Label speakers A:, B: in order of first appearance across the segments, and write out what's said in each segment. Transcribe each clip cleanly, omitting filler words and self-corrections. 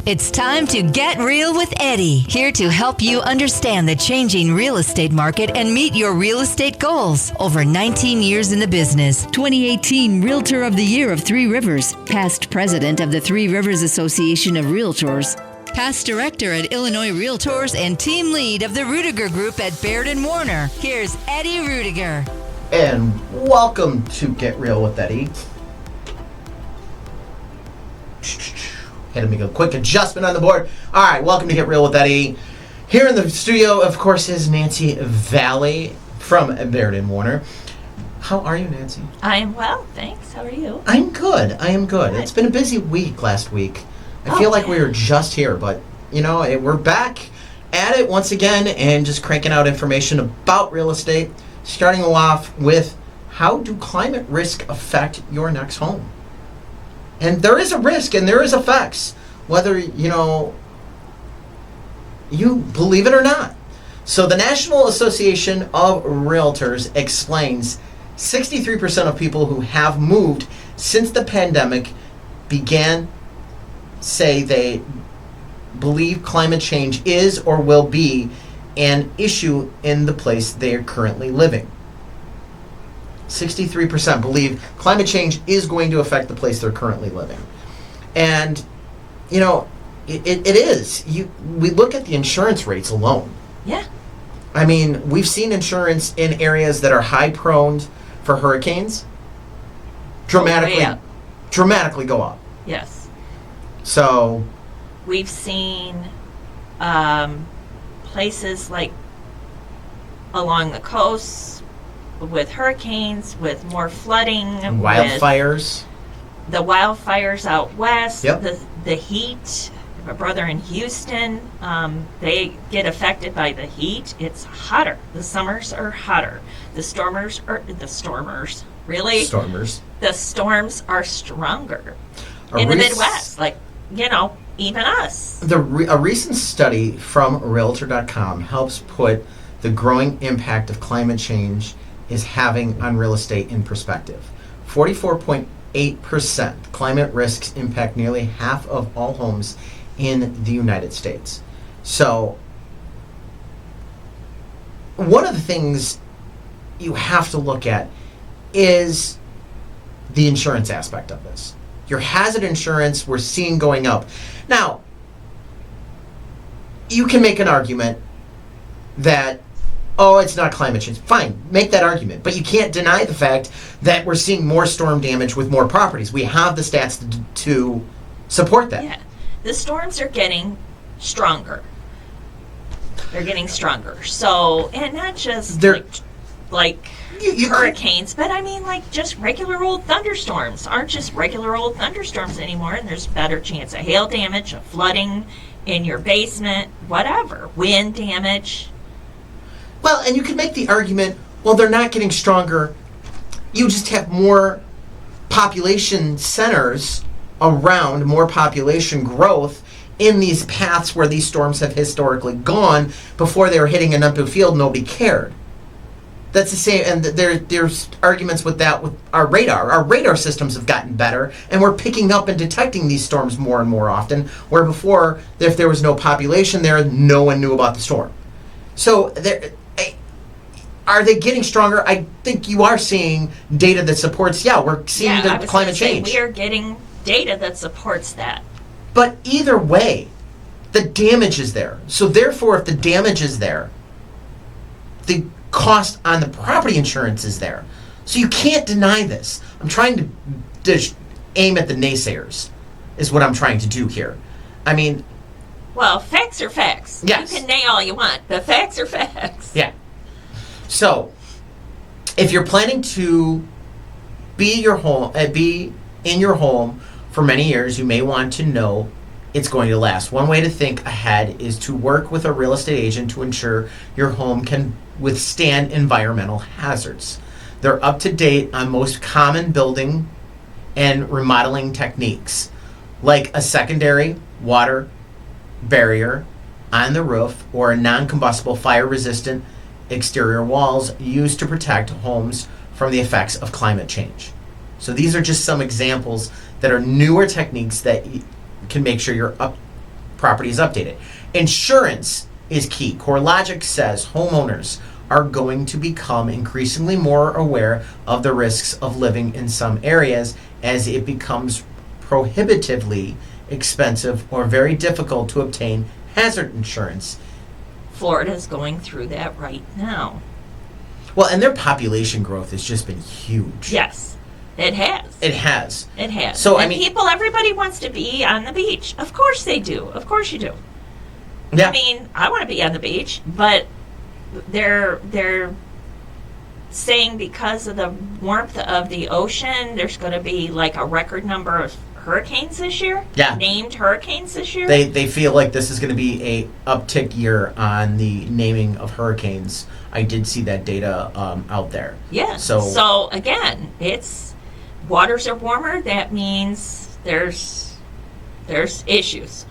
A: It's time to get real with Eddie, here to help you understand the changing real estate market and meet your real estate goals. Over 19 years in the business, 2018 Realtor of the Year of Three Rivers, past president of the Three Rivers Association of Realtors, past director at Illinois Realtors and team lead of the Ruettiger Group at Baird Warner. Here's Eddie Ruettiger.
B: And welcome to Get Real with Eddie. Had to make a quick adjustment on the board. All right, welcome to Get Real with Eddie. Here in the studio, of course, is Nancy Vallee from Baird Warner. How are you, Nancy?
C: I am well, thanks. How are you?
B: I am good. It's been a busy week last week. I feel like we were just here, but, we're back at it once again and just cranking out information about real estate, starting off with how do climate risk affect your next home? And there is a risk and there is effects, whether, you believe it or not. So the National Association of Realtors explains 63% of people who have moved since the pandemic began say they believe climate change is or will be an issue in the place they are currently living. 63% believe climate change is going to affect the place they're currently living. And, it is. We look at the insurance rates alone.
C: Yeah.
B: I mean, we've seen insurance in areas that are high prone for hurricanes dramatically go up.
C: Yes.
B: So
C: we've seen places like along the coast with hurricanes, with more flooding,
B: and wildfires.
C: The wildfires out west,
B: yep.
C: the heat. My brother in Houston, they get affected by the heat. It's hotter. The summers are hotter. The stormers. Really?
B: Stormers.
C: The storms are stronger in the Midwest. Even us.
B: A recent study from Realtor.com helps put the growing impact of climate change is having on real estate in perspective. 44.8% climate risks impact nearly half of all homes in the United States. So, one of the things you have to look at is the insurance aspect of this. Your hazard insurance we're seeing going up. Now, you can make an argument that it's not climate change. Fine, make that argument. But you can't deny the fact that we're seeing more storm damage with more properties. We have the stats to support that.
C: Yeah, the storms are getting stronger. They're getting stronger. So, and not just like hurricanes, but I mean just regular old thunderstorms aren't just regular old thunderstorms anymore, and there's better chance of hail damage, of flooding in your basement, whatever, wind damage.
B: Well, and you can make the argument, they're not getting stronger. You just have more population centers around, more population growth in these paths where these storms have historically gone. Before they were hitting an open field, nobody cared. That's the same, and there's arguments with that with our radar. Our radar systems have gotten better, and we're picking up and detecting these storms more and more often, where before, if there was no population there, no one knew about the storm. So are they getting stronger? I think you are seeing data that supports, we're seeing the climate change.
C: We are getting data that supports that.
B: But either way, the damage is there. So therefore, if the damage is there, the cost on the property insurance is there. So you can't deny this. I'm trying to aim at the naysayers, is what I'm trying to do here. I mean...
C: Well, facts are facts.
B: Yes.
C: You can nay all you want, but facts are facts.
B: Yeah. So, if you're planning to be in your home for many years, you may want to know it's going to last. One way to think ahead is to work with a real estate agent to ensure your home can withstand environmental hazards. They're up to date on most common building and remodeling techniques, like a secondary water barrier on the roof or a non-combustible fire-resistant exterior walls used to protect homes from the effects of climate change. So these are just some examples that are newer techniques that can make sure you're up property is updated. Insurance is key. CoreLogic says homeowners are going to become increasingly more aware of the risks of living in some areas as it becomes prohibitively expensive or very difficult to obtain hazard insurance.
C: Florida's going through that right now.
B: Well, and their population growth has just been huge.
C: Yes, it has.
B: It has.
C: It has.
B: So,
C: and everybody wants to be on the beach. Of course they do. Of course you do.
B: Yeah.
C: I mean, I want to be on the beach, but they're saying because of the warmth of the ocean, there's going to be like a record number of hurricanes this year.
B: Yeah.
C: Named hurricanes this year.
B: They feel like this is going to be a uptick year on the naming of hurricanes. I did see that data out there.
C: Yeah. So again, it's waters are warmer. That means there's issues.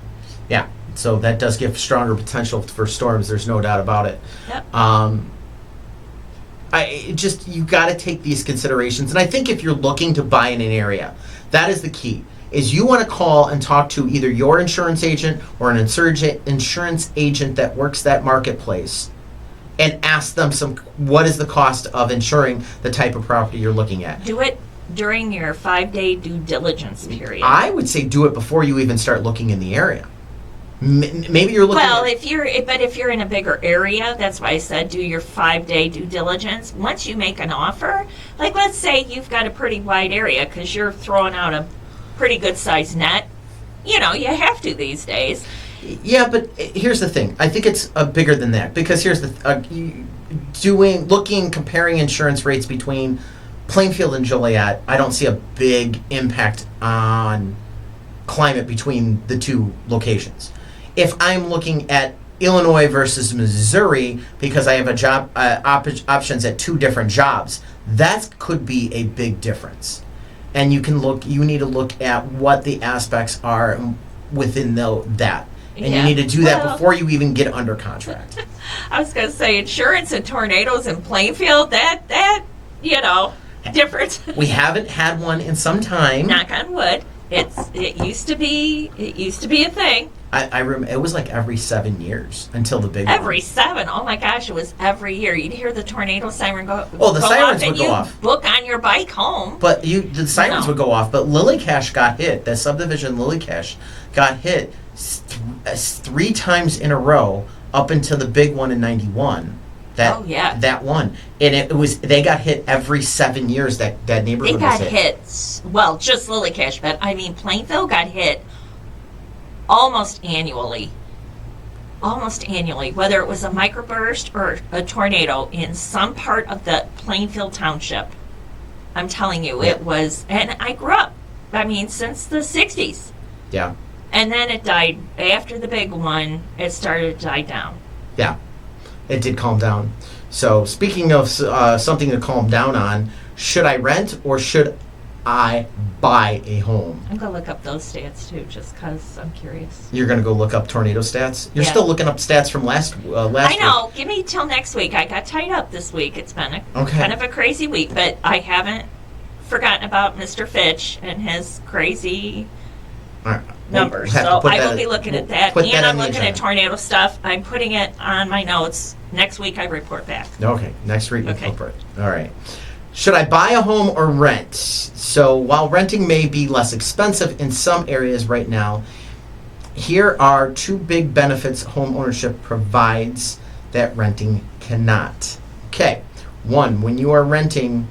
B: Yeah. So that does give stronger potential for storms. There's no doubt about it.
C: Yep.
B: You got to take these considerations, and I think if you're looking to buy in an area, that is the key. Is you want to call and talk to either your insurance agent or an insurance agent that works that marketplace, and ask them what is the cost of insuring the type of property you're looking at.
C: Do it during your 5-day due diligence period.
B: I would say do it before you even start looking in the area. Maybe you're looking.
C: Well, if you're in a bigger area, that's why I said do your 5-day due diligence. Once you make an offer, like let's say you've got a pretty wide area because you're throwing out a pretty good sized net. You have to these days.
B: Yeah, but here's the thing. I think it's bigger than that because here's the comparing insurance rates between Plainfield and Joliet. I don't see a big impact on climate between the two locations. If I'm looking at Illinois versus Missouri because I have a job options at two different jobs, that could be a big difference. And you need to look at what the aspects are within that. And you need to do that before you even get under contract.
C: I was going to say insurance and tornadoes in Plainfield, that different.
B: We haven't had one in some time.
C: Knock on wood. It used to be a thing.
B: I remember it was like every 7 years until the big
C: every
B: one.
C: 7. Oh my gosh, it was every year. You'd hear the tornado siren go.
B: Oh, the
C: go
B: sirens
C: off
B: would go off.
C: Book on your bike home.
B: But the sirens would go off. But Lilycash got hit. The subdivision Lilycash got hit 3 times in a row up until the big one in '91. That one, and they got hit every 7 years. That neighborhood
C: they got
B: was
C: hit. Well, just Lilycash, but I mean Plainfield got hit almost annually, whether it was a microburst or a tornado in some part of the Plainfield Township. I'm telling you, it was, and I grew up, since the 60s.
B: Yeah.
C: And then it died. After the big one, it started to die down.
B: Yeah, it did calm down. So speaking of something to calm down on, should I rent or should I buy a home?
C: I'm going to look up those stats too, just because I'm curious.
B: You're going to go look up tornado stats? You're
C: Yeah.
B: still looking up stats from last
C: I know.
B: week.
C: Give me till next week. I got tied up this week. It's been
B: Okay.
C: kind of a crazy week, but I haven't forgotten about Mr. Fitch and his crazy
B: All right.
C: numbers.
B: We'll have to
C: So
B: put
C: I
B: that
C: will be
B: in-
C: looking
B: we'll
C: at that.
B: put
C: And
B: on
C: I'm
B: the
C: looking at
B: agenda.
C: tornado stuff. I'm putting it on my notes. Next week I report back.
B: Okay, next week we'll
C: Okay.
B: cover it. All right. Should I buy a home or rent? So while renting may be less expensive in some areas right now, here are 2 big benefits home ownership provides that renting cannot. Okay. 1, when you are renting,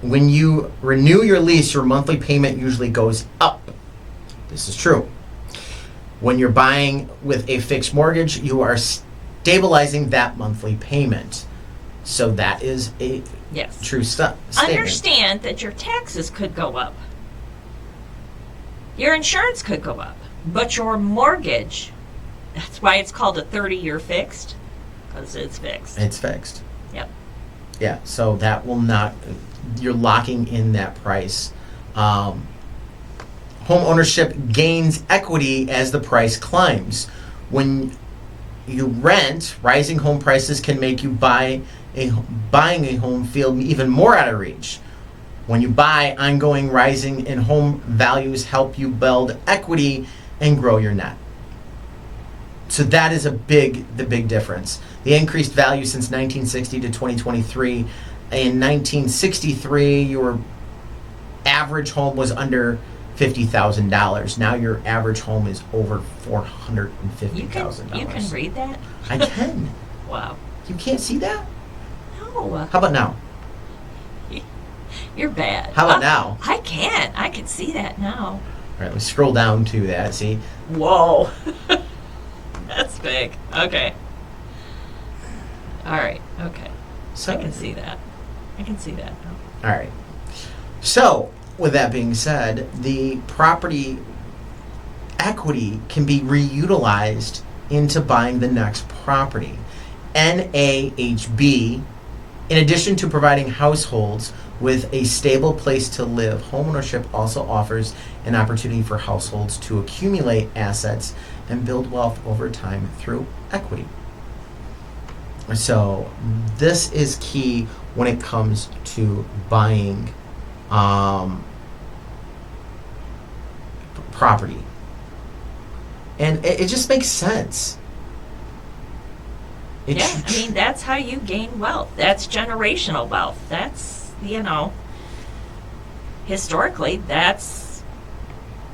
B: when you renew your lease, your monthly payment usually goes up. This is true. When you're buying with a fixed mortgage, you are stabilizing that monthly payment. So that is a
C: Yes.
B: true statement.
C: Understand that your taxes could go up. Your insurance could go up. But your mortgage, that's why it's called a 30-year fixed, because it's fixed.
B: It's fixed.
C: Yep.
B: Yeah, so that will not, you're locking in that price. Home ownership gains equity as the price climbs. When you rent, rising home prices can make you buying a home feel even more out of reach. When you buy, ongoing rising in home values help you build equity and grow your net. So that is the big difference. The increased value since 1960 to 2023. In 1963, your average home was under $50,000. Now your average home is over $450,000.
C: You can read that?
B: I can.
C: Wow.
B: You can't see that?
C: No.
B: How about now?
C: You're bad.
B: How about now?
C: I can. I can see that now.
B: All right, let's scroll down to that. See?
C: Whoa. That's big. Okay. All right. Okay.
B: So,
C: I can see that. I can see that now.
B: all right. So, with that being said, the property equity can be reutilized into buying the next property. NAHB, in addition to providing households with a stable place to live, homeownership also offers an opportunity for households to accumulate assets and build wealth over time through equity. So this is key when it comes to buying property. And it just makes sense.
C: Yeah, I mean, that's how you gain wealth. That's generational wealth. That's, historically, that's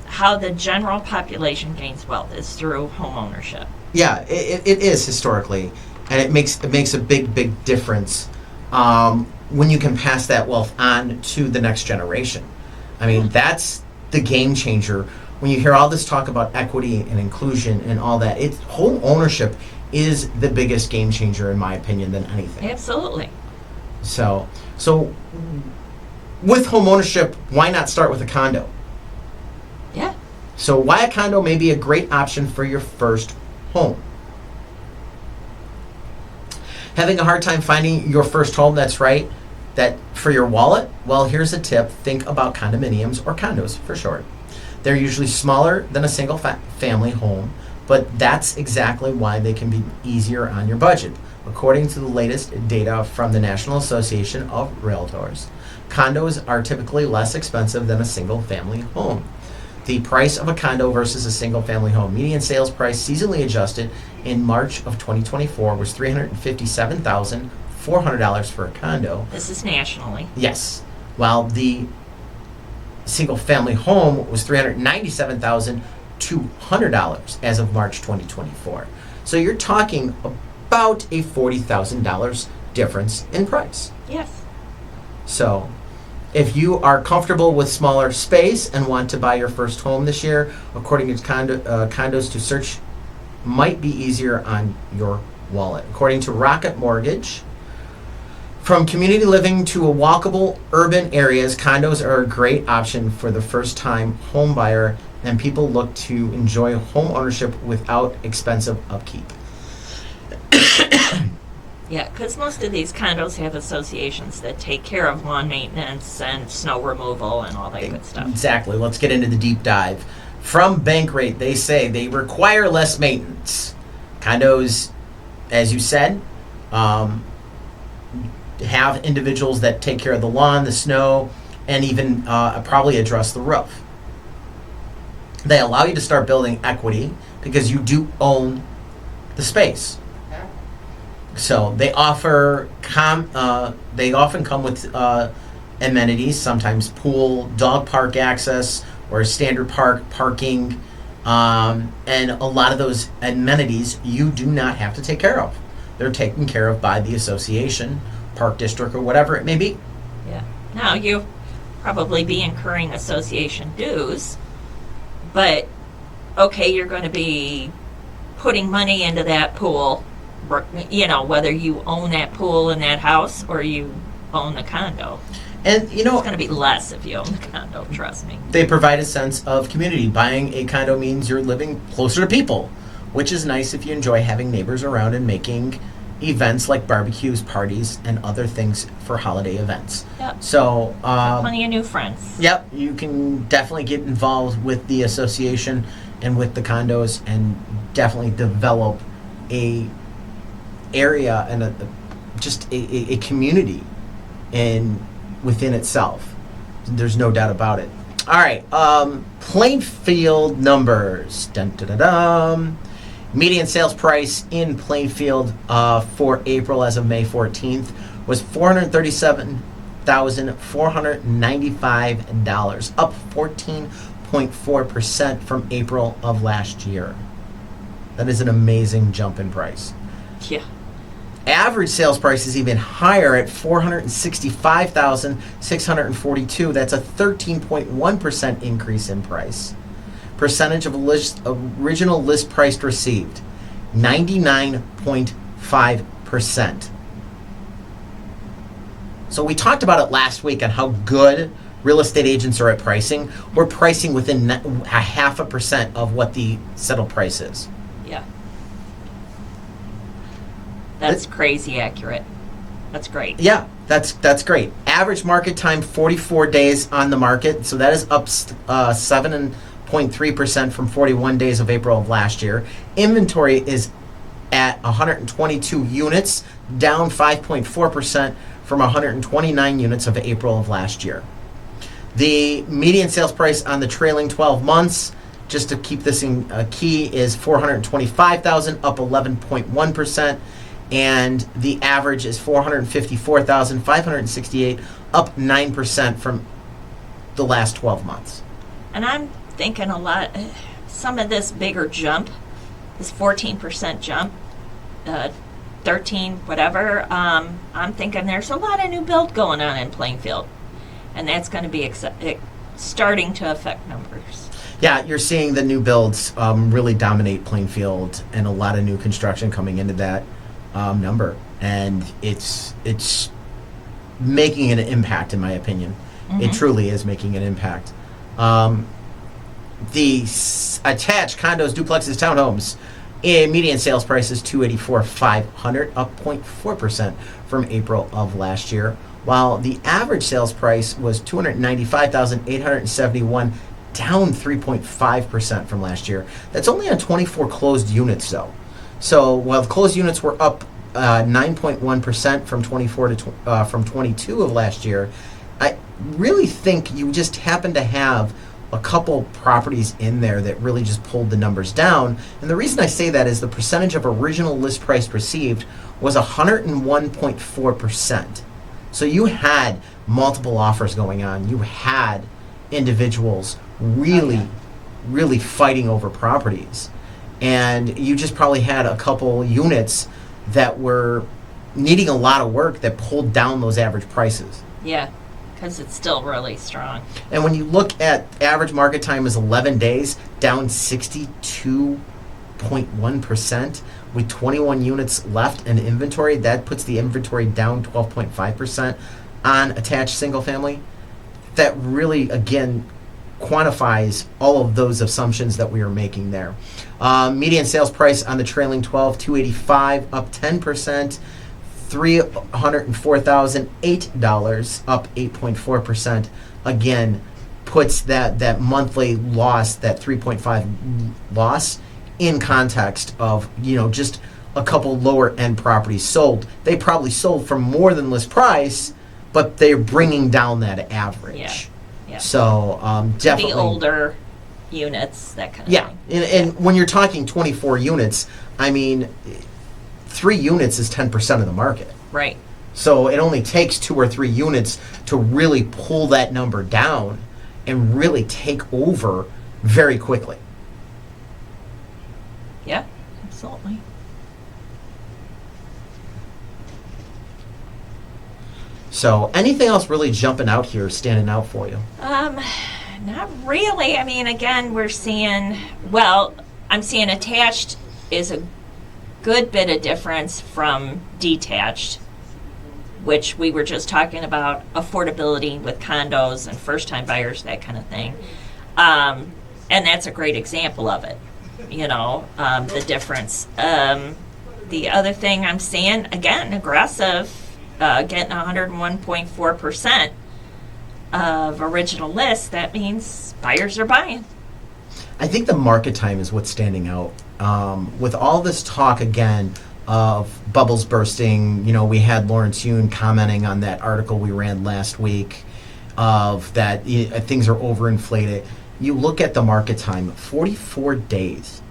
C: how the general population gains wealth, is through home ownership.
B: Yeah, it is historically, and it makes a big difference when you can pass that wealth on to the next generation. I mean, that's the game changer. When you hear all this talk about equity and inclusion and all that, home ownership is the biggest game changer, in my opinion, than anything.
C: Absolutely.
B: So with home ownership, why not start with a condo?
C: Yeah.
B: So why a condo may be a great option for your first home. Having a hard time finding your first home that's right, that for your wallet? Well, here's a tip. Think about condominiums, or condos for short. They're usually smaller than a single family home, but that's exactly why they can be easier on your budget. According to the latest data from the National Association of Realtors, condos are typically less expensive than a single family home. The price of a condo versus a single family home. Median sales price seasonally adjusted in March of 2024 was $357,400 for a condo.
C: This is nationally.
B: Yes. While the single family home was $397,200 as of March 2024. So you're talking about a $40,000 difference in price.
C: Yes.
B: So if you are comfortable with smaller space and want to buy your first home this year, according to condos to search might be easier on your wallet. According to Rocket Mortgage, from community living to a walkable urban areas, condos are a great option for the first-time home buyer, and people look to enjoy home ownership without expensive upkeep.
C: Yeah, because most of these condos have associations that take care of lawn maintenance and snow removal and all that good stuff.
B: Exactly. Let's get into the deep dive. From Bankrate, they say they require less maintenance. Condos, as you said, have individuals that take care of the lawn, the snow, and even probably address the roof. They allow you to start building equity because you do own the space. So they offer they often come with amenities, sometimes pool, dog park access, or standard parking, and a lot of those amenities you do not have to take care of. They're taken care of by the association, park district, or whatever it may be.
C: Yeah. Now you probably be incurring association dues, but okay, you're going to be putting money into that pool. Whether you own that pool in that house or you own the condo.
B: And,
C: it's going to be less if you own the condo, trust me.
B: They provide a sense of community. Buying a condo means you're living closer to people, which is nice if you enjoy having neighbors around and making events like barbecues, parties, and other things for holiday events.
C: Yep.
B: So,
C: plenty of new friends.
B: Yep, you can definitely get involved with the association and with the condos and definitely develop a area and a community within itself. There's no doubt about it. All right. Plainfield numbers. Dun, dun, dun, dun. Median sales price in Plainfield for April as of May 14th was $437,495, up 14.4% from April of last year. That is an amazing jump in price.
C: Yeah.
B: Average sales price is even higher at $465,642. That's a 13.1% increase in price. Percentage of original list price received, 99.5%. So we talked about it last week on how good real estate agents are at pricing. We're pricing within a 0.5% of what the settled price is.
C: Yeah. That's crazy accurate. That's great.
B: Yeah, that's great. Average market time, 44 days on the market. So that is up 7.3% from 41 days of April of last year. Inventory is at 122 units, down 5.4% from 129 units of April of last year. The median sales price on the trailing 12 months, just to keep this in key, is $425,000, up 11.1%. And the average is $454,568, up 9% from the last 12 months.
C: And I'm thinking some of this bigger jump, this 14% jump, 13, whatever, I'm thinking there's a lot of new build going on in Plainfield. And that's going to be starting to affect numbers.
B: Yeah, you're seeing the new builds really dominate Plainfield, and a lot of new construction coming into that number, and it's making an impact, in my opinion. Mm-hmm. It truly is making an impact. The attached condos, duplexes, townhomes, median sales price is $284,500, up 0.4% from April of last year, while the average sales price was $295,871, down 3.5% from last year. That's only on 24 closed units, though. So while the closed units were up 9.1% from 22 of last year, I really think you just happen to have a couple properties in there that really just pulled the numbers down. And the reason I say that is the percentage of original list price received was 101.4%. So you had multiple offers going on. You had individuals really fighting over properties. And you just probably had a couple units that were needing a lot of work that pulled down those average prices.
C: Yeah, because it's still really strong.
B: And when you look at average market time is 11 days, down 62.1%, with 21 units left in inventory, that puts the inventory down 12.5% on attached single family. That really, again, quantifies all of those assumptions that we are making there. Median sales price on the trailing 12, $285,000, up 10%. $304,008, up 8.4%. Again, puts that monthly loss, that 3.5 loss, in context of just a couple lower end properties sold. They probably sold for more than list price, but they're bringing down that average.
C: Yeah.
B: So definitely
C: the older units, that kind of thing.
B: And when you're talking 24 units, I mean, 3 units is 10% of the market.
C: Right.
B: So it only takes 2 or 3 units to really pull that number down and really take over very quickly.
C: Yeah, absolutely.
B: So anything else really jumping out here, standing out for you?
C: Not really. I mean, again, I'm seeing attached is a good bit of difference from detached, which we were just talking about affordability with condos and first-time buyers, that kind of thing. And that's a great example of it, the difference. The other thing I'm seeing, again, aggressive, getting 101.4% of original list. That means buyers are buying.
B: I think the market time is what's standing out. With all this talk, again, of bubbles bursting, we had Lawrence Yun commenting on that article we ran last week. of that things are overinflated. You look at the market time, 44 days.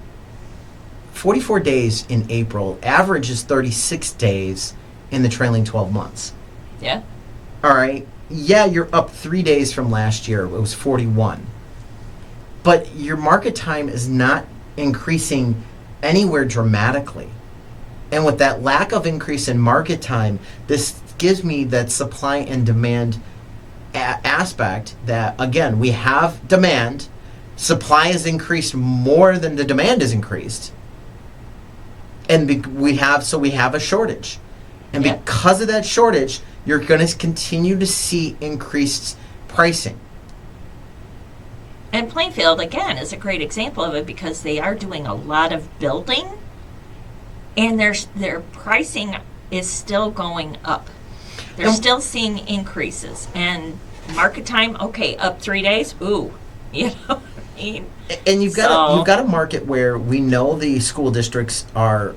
B: 44 days in April, average is 36 days in the trailing 12 months.
C: Yeah.
B: All right. Yeah, you're up 3 days from last year. It was 41. But your market time is not increasing anywhere dramatically. And with that lack of increase in market time, this gives me that supply and demand aspect that, again, we have demand. Supply has increased more than the demand has increased. And we have a shortage. And because of that shortage, you're going to continue to see increased pricing.
C: And Plainfield, again, is a great example of it because they are doing a lot of building, and their pricing is still going up. They're still seeing increases. And market time, okay, up 3 days, ooh, you know what I mean?
B: And you've got a market where we know the school districts are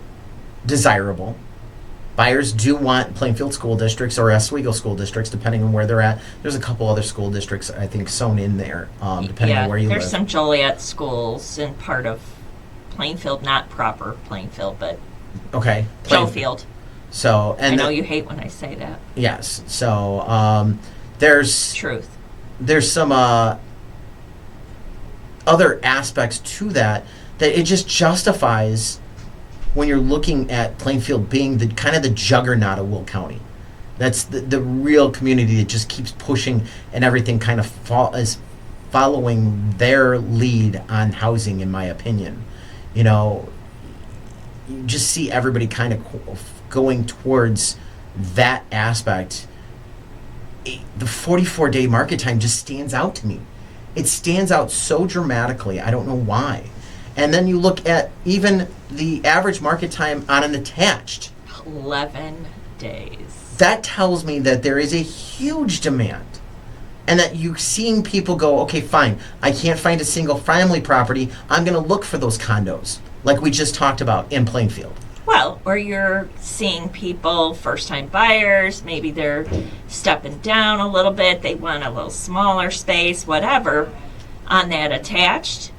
B: desirable. Buyers do want Plainfield school districts or Oswego school districts, depending on where they're at. There's a couple other school districts, I think, sewn in there, depending on where you live.
C: There's some Joliet schools in part of Plainfield, not proper Plainfield, but Schofield.
B: So, and
C: I know you hate when I say that.
B: Yes. So there's
C: truth.
B: There's some other aspects to that it just justifies when you're looking at Plainfield being the kind of the juggernaut of Will County. That's the real community that just keeps pushing, and everything kind of is following their lead on housing, in my opinion. You know, you just see everybody kind of going towards that aspect. The 44-day market time just stands out to me. It stands out so dramatically. I don't know why. And then you look at even the average market time on an attached.
C: 11 days.
B: That tells me that there is a huge demand. And that you're seeing people go, okay, fine, I can't find a single family property. I'm going to look for those condos, like we just talked about in Plainfield.
C: Well, or you're seeing people, first-time buyers, maybe they're stepping down a little bit, they want a little smaller space, whatever, on that attached,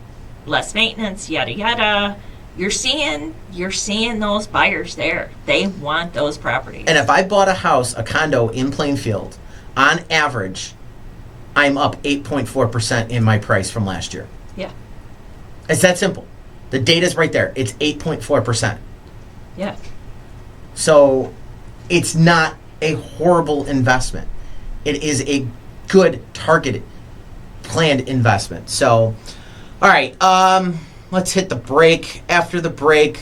C: less maintenance, yada yada. You're seeing those buyers there. They want those properties.
B: And if I bought a condo in Plainfield, on average, I'm up 8.4% in my price from last year.
C: Yeah.
B: It's that simple. The data's right there. It's 8.4%.
C: Yeah.
B: So it's not a horrible investment. It is a good, targeted, planned investment. So, all right, let's hit the break. After the break,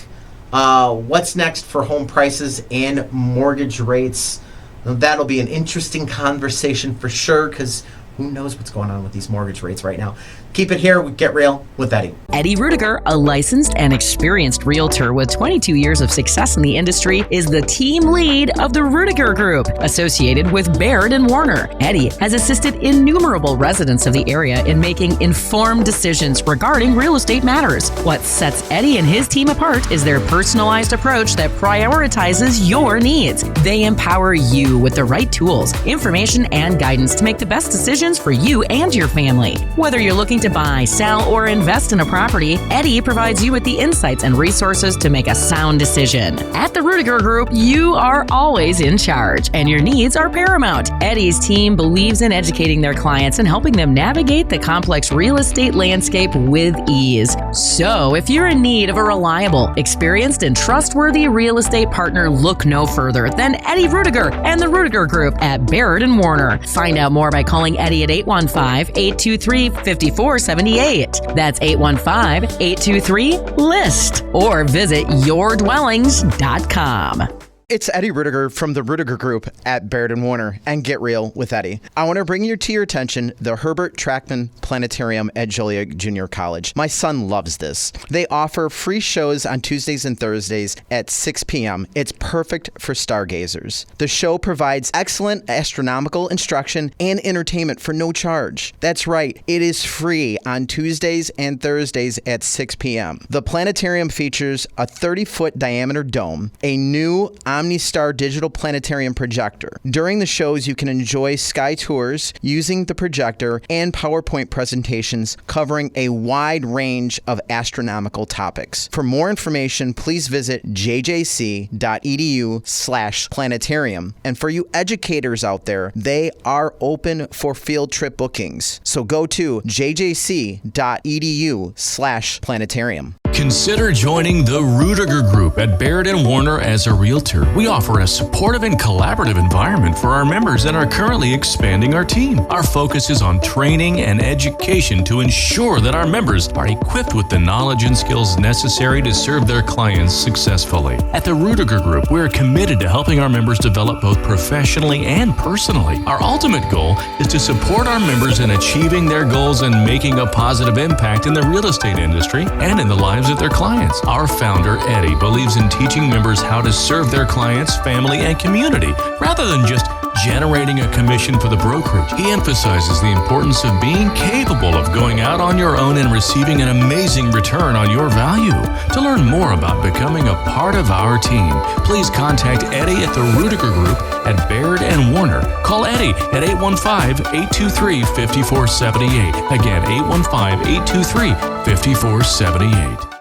B: what's next for home prices and mortgage rates? That'll be an interesting conversation for sure, because who knows what's going on with these mortgage rates right now. Keep it here with Get Real with Eddie.
D: Eddie Ruettiger, a licensed and experienced realtor with 22 years of success in the industry, is the team lead of the Ruettiger Group, associated with Baird Warner. Eddie has assisted innumerable residents of the area in making informed decisions regarding real estate matters. What sets Eddie and his team apart is their personalized approach that prioritizes your needs. They empower you with the right tools, information, and guidance to make the best decisions for you and your family. Whether you're looking to buy, sell, or invest in a property, Eddie provides you with the insights and resources to make a sound decision. At the Ruettiger Group, you are always in charge, and your needs are paramount. Eddie's team believes in educating their clients and helping them navigate the complex real estate landscape with ease. So, if you're in need of a reliable, experienced, and trustworthy real estate partner, look no further than Eddie Ruettiger and the Ruettiger Group at Baird Warner. Find out more by calling Eddie at 815-823-5478. That's 815-823-LIST, or visit yourdwellings.com.
E: It's Eddie Ruettiger from the Ruettiger Group at Baird Warner and Get Real with Eddie. I want to bring to your attention the Herbert Trackman Planetarium at Joliet Junior College. My son loves this. They offer free shows on Tuesdays and Thursdays at 6 p.m. It's perfect for stargazers. The show provides excellent astronomical instruction and entertainment for no charge. That's right, it is free on Tuesdays and Thursdays at 6 p.m. The planetarium features a 30-foot diameter dome, a new OmniStar digital planetarium projector. During the shows, you can enjoy sky tours using the projector and PowerPoint presentations covering a wide range of astronomical topics. For more information, please visit jjc.edu/planetarium. And for you educators out there, they are open for field trip bookings. So go to jjc.edu/planetarium.
F: Consider joining the Ruettiger Group at Baird Warner as a realtor. We offer a supportive and collaborative environment for our members and are currently expanding our team. Our focus is on training and education to ensure that our members are equipped with the knowledge and skills necessary to serve their clients successfully. At the Ruettiger Group, we are committed to helping our members develop both professionally and personally. Our ultimate goal is to support our members in achieving their goals and making a positive impact in the real estate industry and in the lives of their clients. Our founder, Eddie, believes in teaching members how to serve their clients, family, and community, rather than just generating a commission for the brokerage. He emphasizes the importance of being capable of going out on your own and receiving an amazing return on your value. To learn more about becoming a part of our team, please contact Eddie at the Ruettiger Group at Baird Warner. Call Eddie at 815-823-5478. Again, 815-823-5478.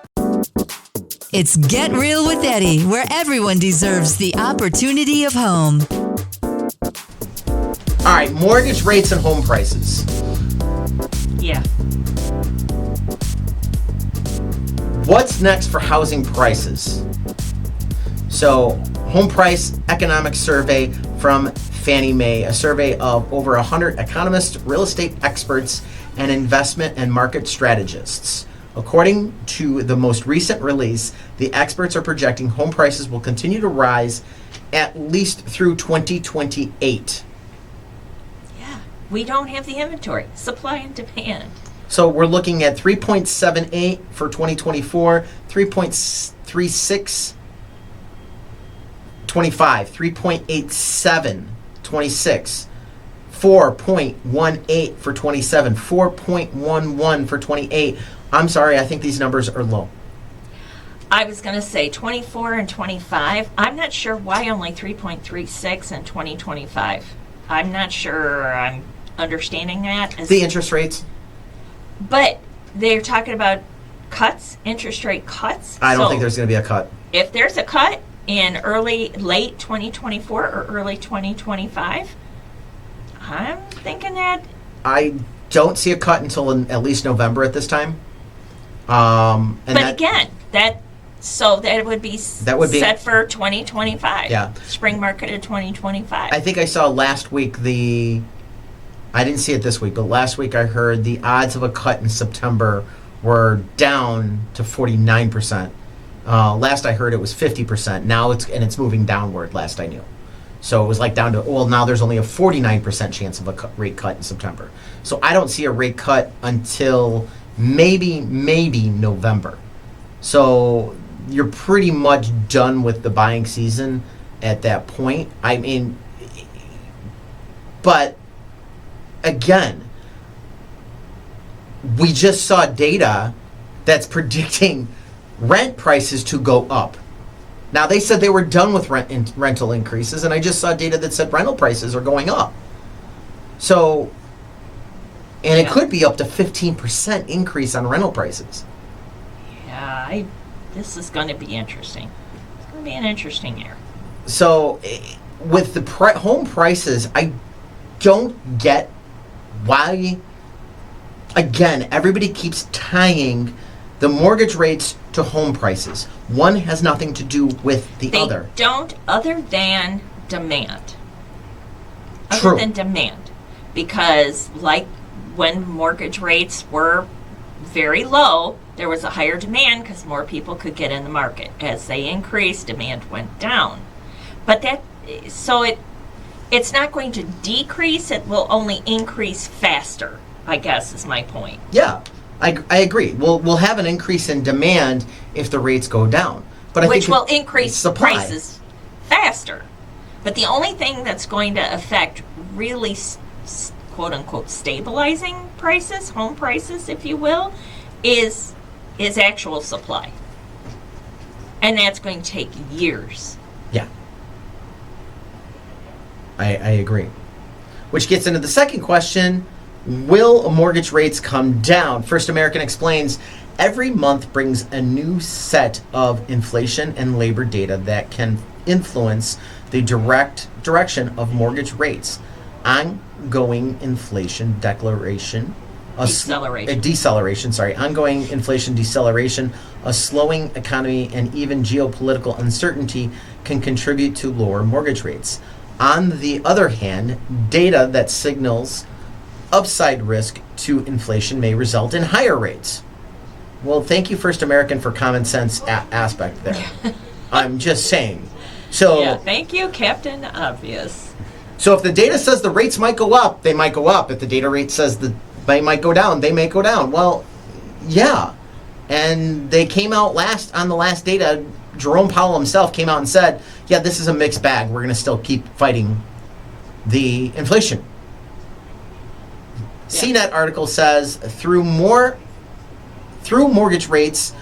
A: It's Get Real with Eddie, where everyone deserves the opportunity of home.
B: All right, mortgage rates and home prices.
C: Yeah.
B: What's next for housing prices? So, Home Price Economic Survey from Fannie Mae, a survey of over 100 economists, real estate experts, and investment and market strategists. According to the most recent release, the experts are projecting home prices will continue to rise at least through 2028.
C: Yeah. We don't have the inventory. Supply and demand.
B: So we're looking at 3.78 for 2024, 3.36 25, 3.87 26, 4.18 for 27, 4.11 for 28. I'm sorry, I think these numbers are low.
C: I was going to say 24 and 25. I'm not sure why only 3.36 in 2025. I'm not sure I'm understanding that.
B: The interest rates?
C: But they're talking about cuts, interest rate cuts.
B: I don't think there's going to be a cut.
C: If there's a cut in late 2024 or early 2025, I'm thinking that.
B: I don't see a cut until at least November at this time.
C: Again, that would be set for 2025.
B: Yeah.
C: Spring market of 2025.
B: I think I saw last week I didn't see it this week, but last week I heard the odds of a cut in September were down to 49%. Last I heard it was 50%. Now it's moving downward, last I knew. So it was like down to, now there's only a 49% chance of a rate cut in September. So I don't see a rate cut until maybe November. So you're pretty much done with the buying season at that point. I mean, but again, we just saw data that's predicting rent prices to go up. Now, they said they were done with rental increases, and I just saw data that said rental prices are going up. So, and it could be up to 15% increase on rental prices.
C: Yeah, this is going to be interesting. It's going to be an interesting year.
B: So, with the home prices, I don't get why, again, everybody keeps tying the mortgage rates to home prices. One has nothing to do with the other.
C: They don't, other than demand.
B: True.
C: Other than demand. Because, like when mortgage rates were very low, there was a higher demand because more people could get in the market. As they increased, demand went down. But it's not going to decrease, it will only increase faster, I guess is my point.
B: Yeah, I agree. We'll have an increase in demand if the rates go down. But
C: Which will increase
B: supply.
C: Prices faster. But the only thing that's going to affect really quote-unquote stabilizing prices, home prices, if you will, is actual supply. And that's going to take years.
B: Yeah. I agree. Which gets into the second question, will mortgage rates come down? First American explains, every month brings a new set of inflation and labor data that can influence the direct direction of mortgage rates. Ongoing inflation deceleration, ongoing inflation deceleration, a slowing economy, and even geopolitical uncertainty can contribute to lower mortgage rates. On the other hand, data that signals upside risk to inflation may result in higher rates. Well, thank you, First American, for common sense aspect there. I'm just saying. So,
C: yeah, thank you, Captain Obvious.
B: So if the data says the rates might go up, they might go up. If the data rate says they might go down, they may go down. Well, yeah. And they came out on the last data, Jerome Powell himself came out and said, yeah, this is a mixed bag. We're going to still keep fighting the inflation. Yeah. CNET article says though mortgage rates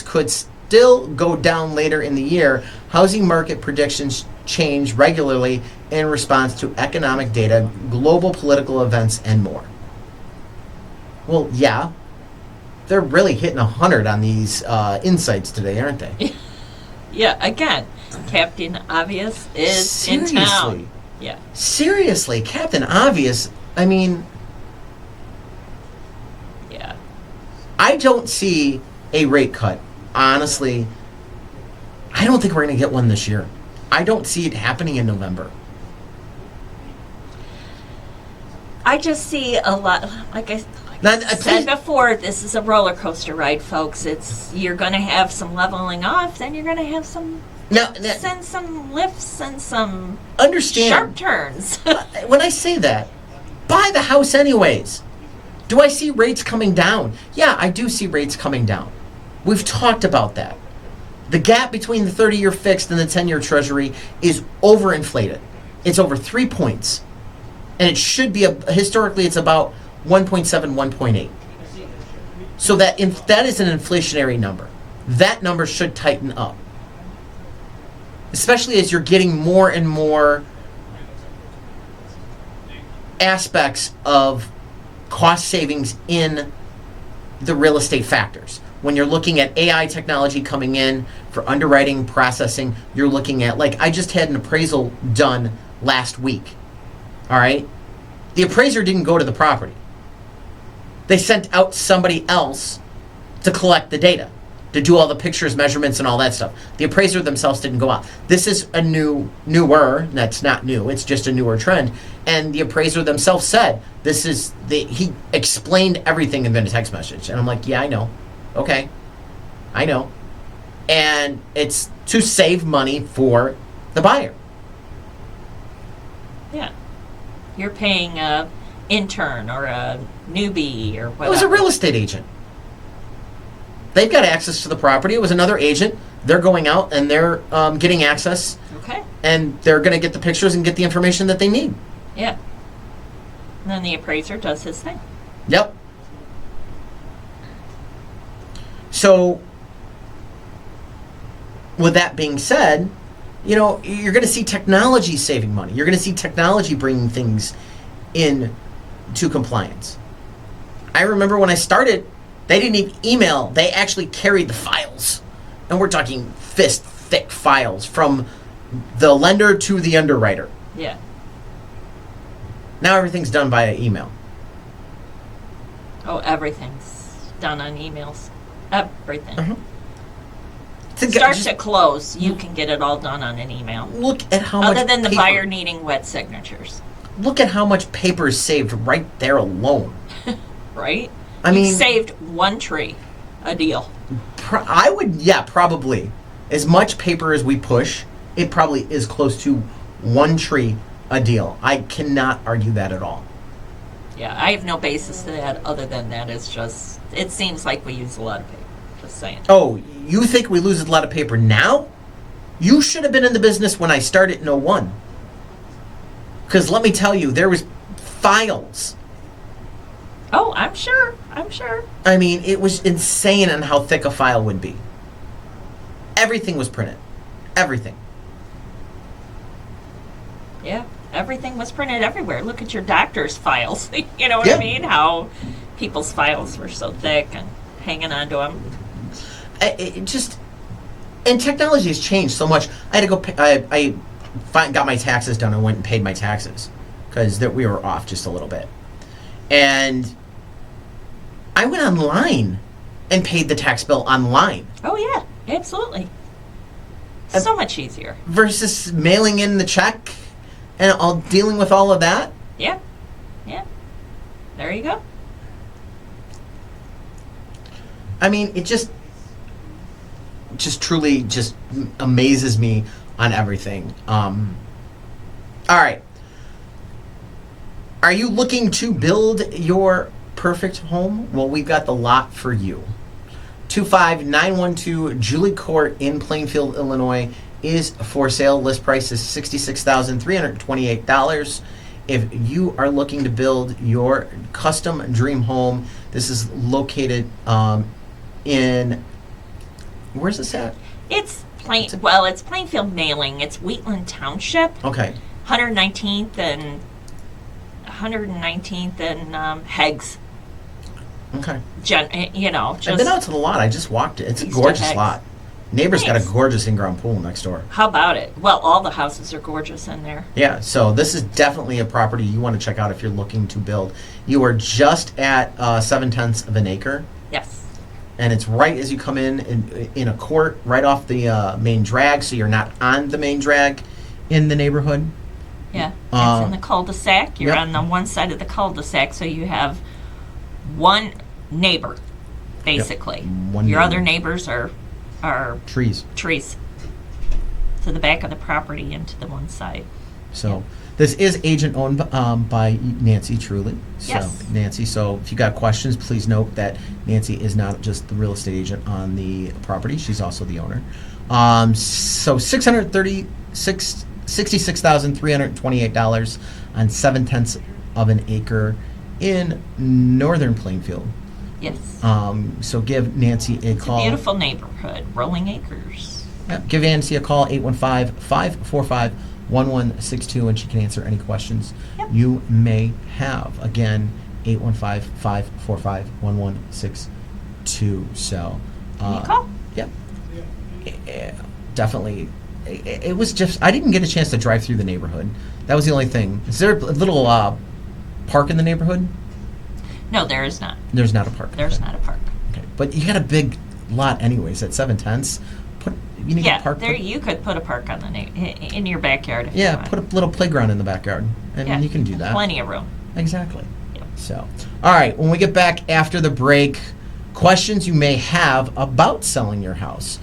B: could still go down later in the year, housing market predictions change regularly in response to economic data, global political events, and more. Well, yeah, they're really hitting 100 on these insights today, aren't they?
C: Yeah, again, Captain Obvious is in town. Yeah.
B: Seriously, Captain Obvious, I mean...
C: Yeah.
B: I don't see a rate cut. Honestly, I don't think we're going to get one this year. I don't see it happening in November.
C: I just see a lot, like I said before, this is a roller coaster ride, folks. You're going to have some leveling off, then you're going to have some some lifts and some sharp turns.
B: When I say that, buy the house anyways. Do I see rates coming down? Yeah, I do see rates coming down. We've talked about that. The gap between the 30-year fixed and the 10-year treasury is overinflated. It's over 3 points. And it should be, historically, it's about 1.7, 1.8. So that is an inflationary number. That number should tighten up. Especially as you're getting more and more aspects of cost savings in the real estate factors. When you're looking at AI technology coming in for underwriting, processing, you're looking at, like, I just had an appraisal done last week. All right? The appraiser didn't go to the property. They sent out somebody else to collect the data, to do all the pictures, measurements, and all that stuff. The appraiser themselves didn't go out. This is a newer, that's not new, it's just a newer trend. And the appraiser themselves said, he explained everything in the text message. And I'm like, yeah, I know. Okay. I know. And it's to save money for the buyer.
C: Yeah. You're paying a intern or a newbie or whatever.
B: It was a real estate agent. They've got access to the property. It was another agent. They're going out and they're getting access.
C: Okay. And
B: they're going to get the pictures and get the information that they need.
C: Yeah. And then the appraiser does his thing.
B: Yep. So, with that being said, you're going to see technology saving money. You're going to see technology bringing things in to compliance. I remember when I started, they didn't even email. They actually carried the files. And we're talking fist-thick files from the lender to the underwriter.
C: Yeah.
B: Now everything's done via email.
C: Oh, everything's done on emails. Everything.
B: Uh-huh.
C: Start to close, you can get it all done on an email.
B: Look at how much
C: Other than the
B: paper.
C: buyer needing wet signatures.
B: Look at how much paper is saved right there alone.
C: Right?
B: I mean,
C: you've saved one tree a deal.
B: Probably. As much paper as we push, it probably is close to one tree a deal. I cannot argue that at all.
C: Yeah, I have no basis to that other than that. It's just, it seems like we use a lot of paper. Just saying.
B: Oh, you think we lose a lot of paper now? You should have been in the business when I started in 01. Because let me tell you, there was files.
C: Oh, I'm sure.
B: I mean, it was insane on how thick a file would be. Everything was printed. Everything.
C: Yeah. Everything was printed everywhere. Look at your doctor's files. You know what
B: Yeah.
C: I mean? How people's files were so thick and hanging onto them.
B: And technology has changed so much. I had to go. Got my taxes done. I went and paid my taxes because we were off just a little bit, and I went online and paid the tax bill online.
C: Oh, yeah. Absolutely. So much easier.
B: Versus mailing in the check and all dealing with all of that.
C: Yeah. Yeah. There you go.
B: I mean, it just truly just amazes me on everything. All right. Are you looking to build your perfect home? Well, we've got the lot for you. 25912 Julie Court in Plainfield, Illinois is for sale. List price is $66,328. If you are looking to build your custom dream home, this is located in, where's this at?
C: It's Plainfield Mailing. It's Wheatland Township.
B: Okay.
C: 119th and Heggs.
B: Okay.
C: I've been
B: out to the lot. I just walked it. It's a
C: Easter
B: gorgeous
C: eggs.
B: lot. Neighbor's got a
C: Thanks.
B: gorgeous in-ground pool next door.
C: How about it? Well, all the houses are gorgeous in there.
B: Yeah, so this is definitely a property you want to check out if you're looking to build. You are just at 7/10 of an acre,
C: Yes.
B: and it's right as you come in a court, right off the main drag, so you're not on the main drag in the neighborhood.
C: Yeah. It's in the cul-de-sac. You're
B: yep.
C: on the one side of the cul-de-sac, so you have one neighbor, basically.
B: One
C: Your
B: neighbor.
C: other neighbors are
B: Trees.
C: to the back of the property and to the one side.
B: So this is agent owned by Nancy Truly. So
C: Yes.
B: Nancy, so if you got questions, please note that Nancy is not just the real estate agent on the property, she's also the owner. So $66,328 on 7/10 of an acre in northern Plainfield.
C: Yes.
B: So give Nancy a
C: It's a
B: call.
C: beautiful neighborhood, rolling acres.
B: Give Nancy a call, 815-545-1162, and she can answer any questions
C: Yep.
B: you may have. Again, 815-545-1162. So,
C: Give me a call.
B: Yep. Definitely. It was just, I didn't get a chance to drive through the neighborhood. That was the only thing. Is there a little park in the neighborhood?
C: No, there is not.
B: There's not a park.
C: There's
B: Okay.
C: not a park.
B: Okay. But you got a big lot anyways at 7/10. You need
C: Yeah,
B: a park.
C: there you could put a park on in your backyard if you
B: Yeah,
C: want.
B: put a little playground in the backyard, and
C: Yeah,
B: you can do that.
C: Plenty of room.
B: Exactly.
C: Yep.
B: So, all right, when we get back after the break, questions you may have about selling your house.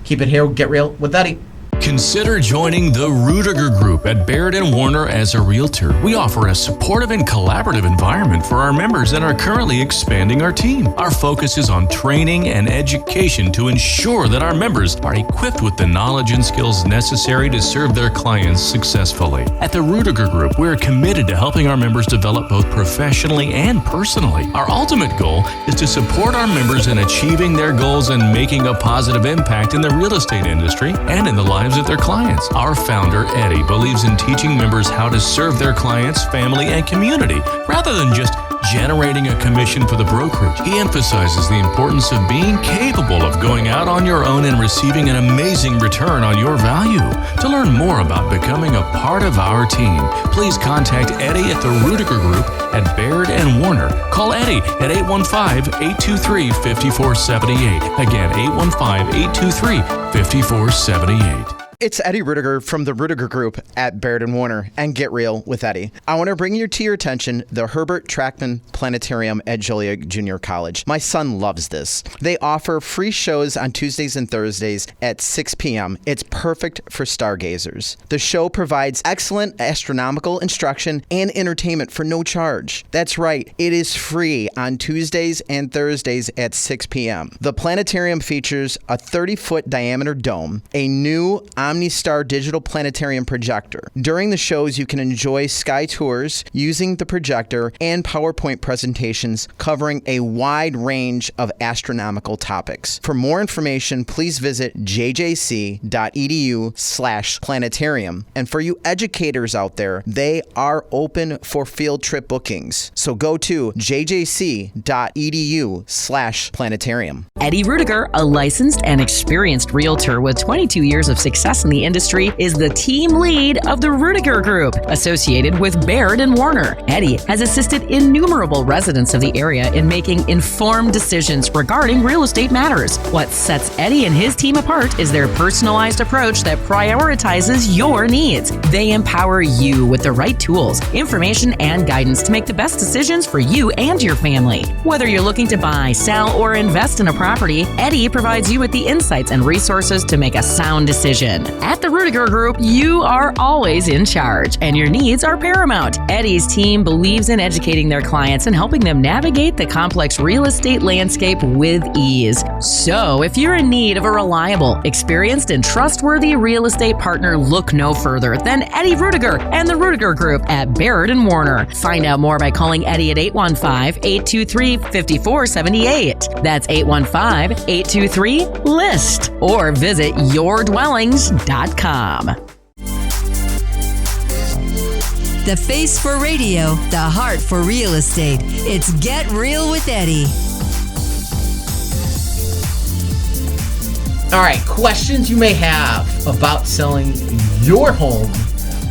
B: Keep it here. Get Real with Eddie.
F: Consider joining the Ruettiger Group at Baird Warner as a realtor. We offer a supportive and collaborative environment for our members and are currently expanding our team. Our focus is on training and education to ensure that our members are equipped with the knowledge and skills necessary to serve their clients successfully. At the Ruettiger Group, we are committed to helping our members develop both professionally and personally. Our ultimate goal is to support our members in achieving their goals and making a positive impact in the real estate industry and in the lives of their clients. Our founder, Eddie, believes in teaching members how to serve their clients, family, and community, rather than just generating a commission for the brokerage. He emphasizes the importance of being capable of going out on your own and receiving an amazing return on your value. To learn more about becoming a part of our team, please contact Eddie at the Ruettiger Group at Baird Warner. Call Eddie at 815-823-5478. Again, 815-823-5478.
E: It's Eddie Ruettiger from the Ruettiger Group at Baird Warner and Get Real with Eddie. I want to bring to your attention the Herbert Trackman Planetarium at Joliet Junior College. My son loves this. They offer free shows on Tuesdays and Thursdays at 6 p.m. It's perfect for stargazers. The show provides excellent astronomical instruction and entertainment for no charge. That's right, it is free on Tuesdays and Thursdays at 6 p.m. The planetarium features a 30-foot diameter dome, a new OmniStar digital planetarium projector. During the shows, you can enjoy sky tours using the projector and PowerPoint presentations covering a wide range of astronomical topics. For more information, please visit jjc.edu/planetarium. And for you educators out there, they are open for field trip bookings. So go to jjc.edu/planetarium.
D: Eddie Ruettiger, a licensed and experienced realtor with 22 years of success in the industry, is the team lead of the Ruettiger Group, associated with Baird Warner. Eddie has assisted innumerable residents of the area in making informed decisions regarding real estate matters. What sets Eddie and his team apart is their personalized approach that prioritizes your needs. They empower you with the right tools, information, and guidance to make the best decisions for you and your family. Whether you're looking to buy, sell, or invest in a property, Eddie provides you with the insights and resources to make a sound decision. At the Ruettiger Group, you are always in charge, and your needs are paramount. Eddie's team believes in educating their clients and helping them navigate the complex real estate landscape with ease. So, if you're in need of a reliable, experienced, and trustworthy real estate partner, look no further than Eddie Ruettiger and the Ruettiger Group at Baird Warner. Find out more by calling Eddie at 815-823-5478. That's 815-823-LIST. Or visit yourdwellings.com.
A: The face for radio, the heart for real estate. It's Get Real with Eddie.
B: All right, questions you may have about selling your home.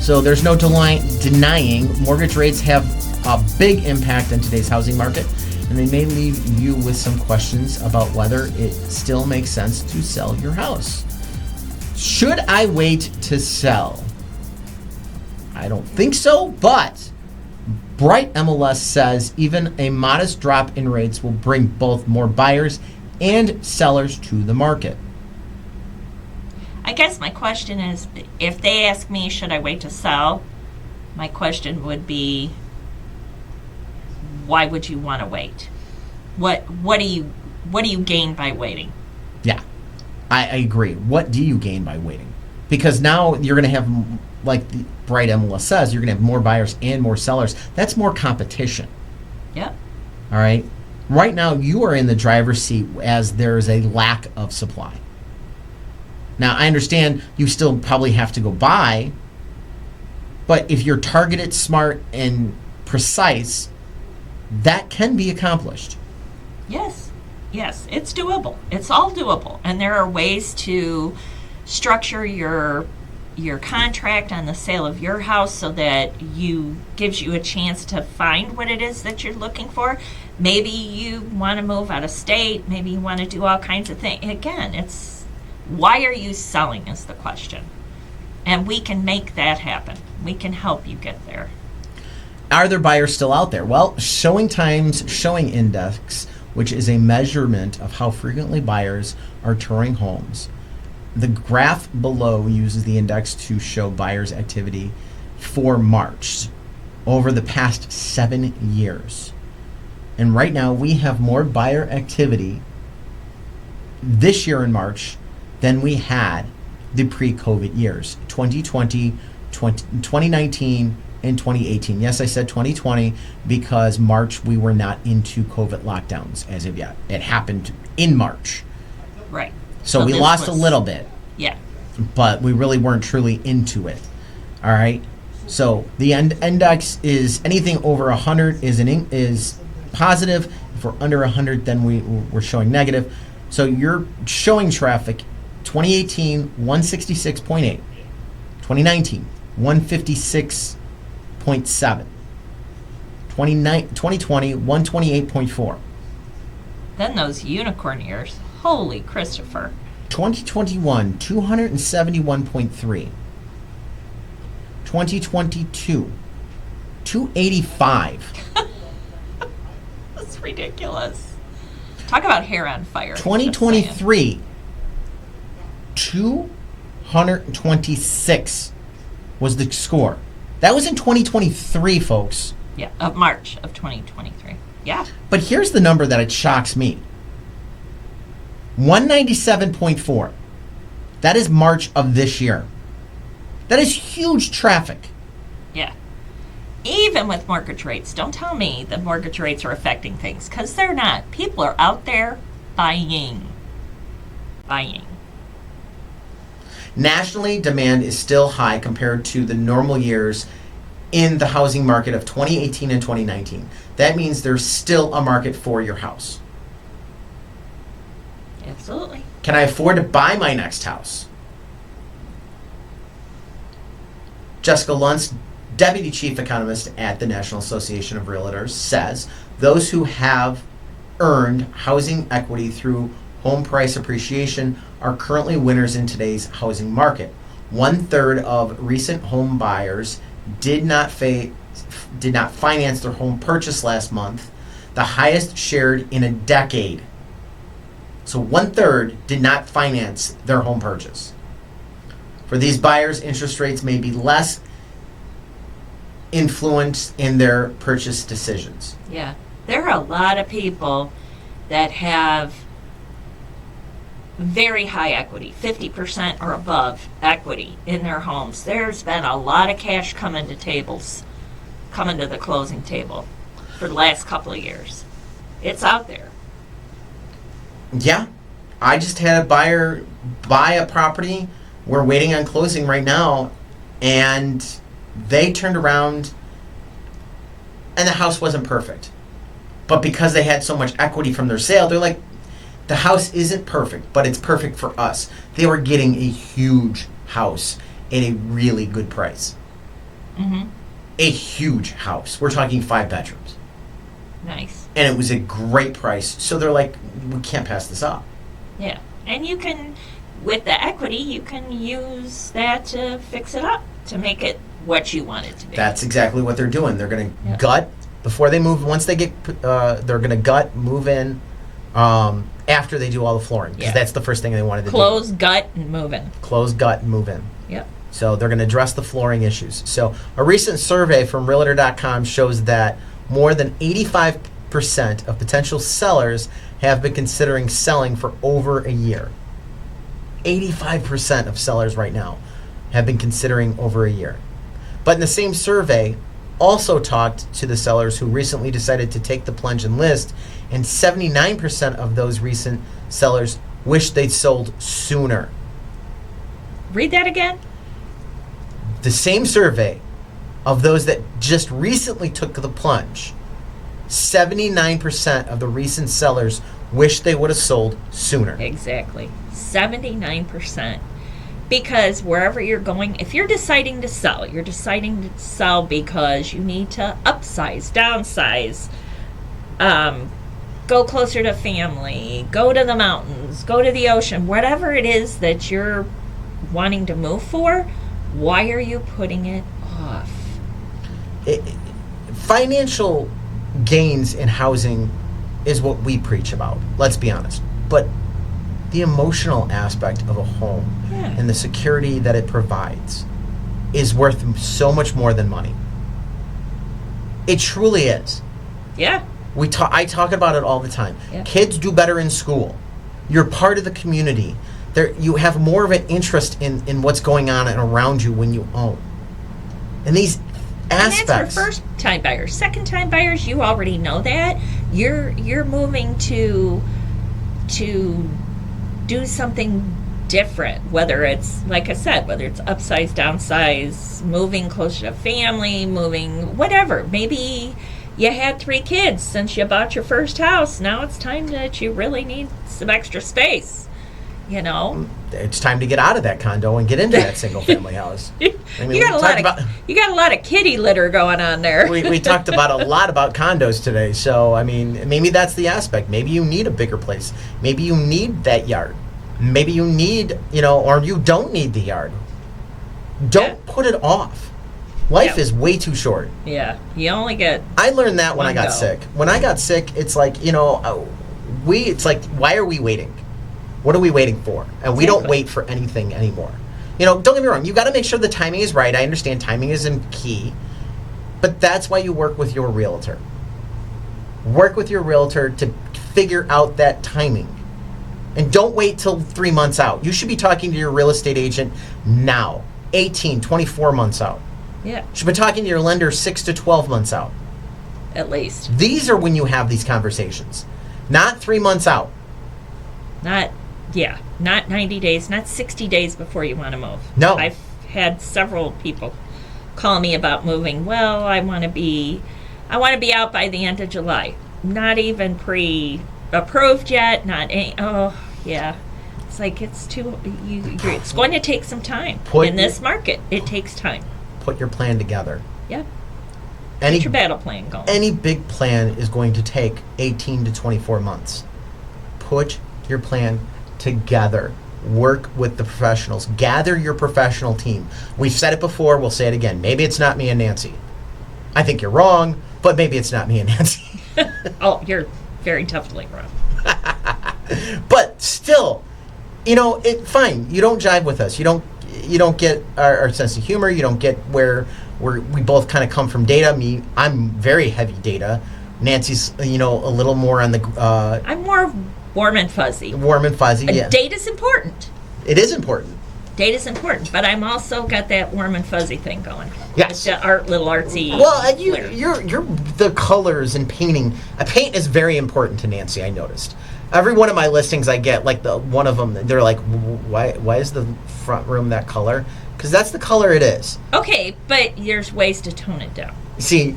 B: So there's no denying mortgage rates have a big impact on today's housing market, and they may leave you with some questions about whether it still makes sense to sell your house. Should I wait to sell? I don't think so, but Bright MLS says even a modest drop in rates will bring both more buyers and sellers to the market.
C: I guess my question is, if they ask me, should I wait to sell? My question would be, why would you want to wait? What do you gain by waiting?
B: Yeah, I agree. What do you gain by waiting? Because now you're going to have, like the Bright MLS says, you're going to have more buyers and more sellers. That's more competition.
C: Yep.
B: All right. Right now, you are in the driver's seat as there is a lack of supply. Now, I understand you still probably have to go buy, but if you're targeted, smart, and precise, that can be accomplished.
C: Yes, it's doable. It's all doable. And there are ways to structure your contract on the sale of your house so that gives you a chance to find what it is that you're looking for. Maybe you want to move out of state. Maybe you want to do all kinds of things. Again, it's why are you selling is the question. And we can make that happen. We can help you get there.
B: Are there buyers still out there? Well, Showing Time's Showing Index, which is a measurement of how frequently buyers are touring homes. The graph below uses the index to show buyers' activity for March over the past 7 years. And right now we have more buyer activity this year in March than we had the pre-COVID years, 2020, 2019, and 2018. Yes, I said 2020 because March we were not into COVID lockdowns as of yet. It happened in March.
C: Right.
B: So we lost a little bit.
C: Yeah.
B: But we really weren't truly into it. All right. So the index is anything over 100 is positive. If we're under 100, then we're showing negative. So you're showing traffic 2018, 166.8. 2019, 156.7. 2020, 128.4.
C: Then those unicorn years. Holy Christopher.
B: 2021, 271.3. 2022, 285.
C: That's ridiculous. Talk about hair on fire.
B: 2023, 226 was the score. That was in 2023, folks.
C: Yeah, of March of 2023. Yeah.
B: But here's the number that it shocks me. 197.4. That is March of this year. That is huge traffic.
C: Yeah. Even with mortgage rates, don't tell me that mortgage rates are affecting things, because they're not. People are out there buying.
B: Nationally, demand is still high compared to the normal years in the housing market of 2018 and 2019. That means there's still a market for your house.
C: Absolutely.
B: Can I afford to buy my next house? Jessica Luntz, Deputy Chief Economist at the National Association of Realtors, says those who have earned housing equity through home price appreciation are currently winners in today's housing market. 1/3 of recent home buyers did not finance their home purchase last month, the highest shared in a decade. So 1/3 did not finance their home purchase. For these buyers, interest rates may be less influence in their purchase decisions.
C: Yeah. There are a lot of people that have very high equity, 50% or above equity in their homes. There's been a lot of cash coming to the closing table for the last couple of years. It's out there.
B: Yeah. I just had a buyer buy a property. We're waiting on closing right now, and they turned around and the house wasn't perfect. But because they had so much equity from their sale, they're like, the house isn't perfect, but it's perfect for us. They were getting a huge house at a really good price.
C: Mm-hmm.
B: A huge house. We're talking 5 bedrooms.
C: Nice.
B: And it was a great price. So they're like, we can't pass this up.
C: Yeah. And you can, with the equity, you can use that to fix it up, to make it what you want it to be.
B: That's exactly what they're doing. They're going to gut before they move. Once they get, they're going to gut, move in, after they do all the flooring. Because that's the first thing they wanted to
C: Close, gut, and move in.
B: Close, gut, and move in.
C: Yep.
B: So they're going to address the flooring issues. So a recent survey from Realtor.com shows that more than 85% of potential sellers have been considering selling for over a year. 85% of sellers right now have been considering over a year. But in the same survey, also talked to the sellers who recently decided to take the plunge and list, and 79% of those recent sellers wish they'd sold sooner.
C: Read that again.
B: The same survey of those that just recently took the plunge, 79% of the recent sellers wish they would have sold sooner.
C: Exactly. 79%. Because wherever you're going, if you're deciding to sell, you're deciding to sell because you need to upsize, downsize, go closer to family, go to the mountains, go to the ocean, whatever it is that you're wanting to move for, why are you putting it off?
B: Financial gains in housing is what we preach about, let's be honest. But the emotional aspect of a home and the security that it provides is worth so much more than money. It truly is.
C: Yeah.
B: I talk about it all the time.
C: Yeah.
B: Kids do better in school. You're part of the community. You have more of an interest in what's going on and around you when you own. And these aspects.
C: And that's for first-time buyers. Second-time buyers, you already know that. You're moving to do something different, whether it's, like I said, whether it's upsize, downsize, moving closer to family, moving, whatever. Maybe you had 3 kids since you bought your first house. Now it's time that you really need some extra space, you know?
B: It's time to get out of that condo and get into that single-family house. I mean,
C: you got a lot of kitty litter going on there.
B: We talked about a lot about condos today, so I mean, maybe that's the aspect. Maybe you need a bigger place. Maybe you need that yard. Maybe you need, or you don't need the yard. Don't put it off. Life is way too short.
C: Yeah, you only get.
B: I learned that when I got sick. When I got sick, it's like, it's like, why are we waiting? What are we waiting for? And we don't wait for anything anymore. Don't get me wrong. You got to make sure the timing is right. I understand timing isn't key, but that's why you work with your realtor. Work with your realtor to figure out that timing. And don't wait till 3 months out. You should be talking to your real estate agent now, 18, 24 months out.
C: Yeah.
B: You should be talking to your lender 6 to 12 months out.
C: At least.
B: These are when you have these conversations, not 3 months out.
C: Not 90 days, not 60 days before you want to move.
B: No.
C: I've had several people call me about moving. Well, I want to be out by the end of July. Not even pre-approved yet. Not any. Oh, yeah. It's like it's going to take some time in this market. It takes time.
B: Put your plan together.
C: Yeah. Get your battle plan going.
B: Any big plan is going to take 18 to 24 months. Put your plan together. Work with the professionals. Gather your professional team. We've said it before. We'll say it again. Maybe it's not me and Nancy. I think you're wrong, but maybe it's not me and Nancy.
C: Oh, you're very definitely wrong.
B: But still, fine. You don't jive with us. You don't get our sense of humor. You don't get where we both kind of come from data. I'm very heavy data. Nancy's, a little more on the...
C: I'm more warm and fuzzy.
B: Warm and fuzzy, yeah.
C: Data's important.
B: It is important.
C: Data's important, but I'm also got that warm and fuzzy thing going.
B: Yes.
C: The little artsy.
B: Well, and you're the colors and painting. Paint is very important to Nancy, I noticed. Every one of my listings I get, like one of them, they're like, why is the front room that color? Because that's the color it is.
C: Okay, but there's ways to tone it down.
B: See,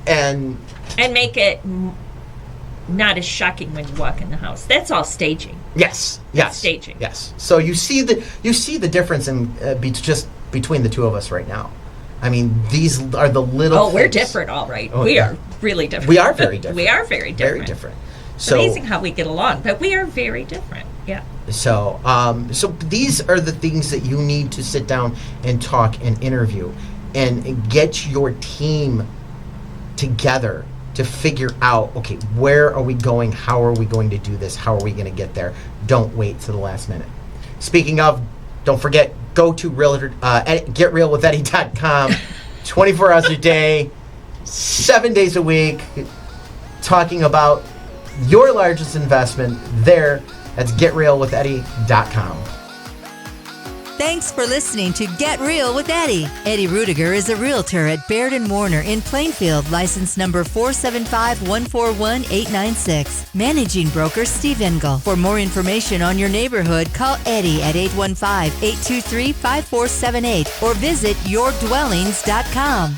B: and
C: make it not as shocking when you walk in the house. That's all staging.
B: Yes.
C: Staging.
B: Yes. So you see the difference in just between the two of us right now. I mean, these are the little.
C: Oh,
B: things.
C: We're different, all right. We are really different.
B: We are very different.
C: We are very different.
B: Very different.
C: It's amazing how we get along, but we are very different. Yeah.
B: So these are the things that you need to sit down and talk and interview, and get your team together to figure out, okay, where are we going? How are we going to do this? How are we going to get there? Don't wait to the last minute. Speaking of, don't forget, go to getrealwitheddie.com 24 hours a day, 7 days a week, talking about your largest investment there. That's getrealwitheddie.com.
A: Thanks for listening to Get Real with Eddie. Eddie Ruettiger is a realtor at Baird Warner in Plainfield, license number 475141896. Managing broker Steve Engel. For more information on your neighborhood, call Eddie at 815-823-5478 or visit yourdwellings.com.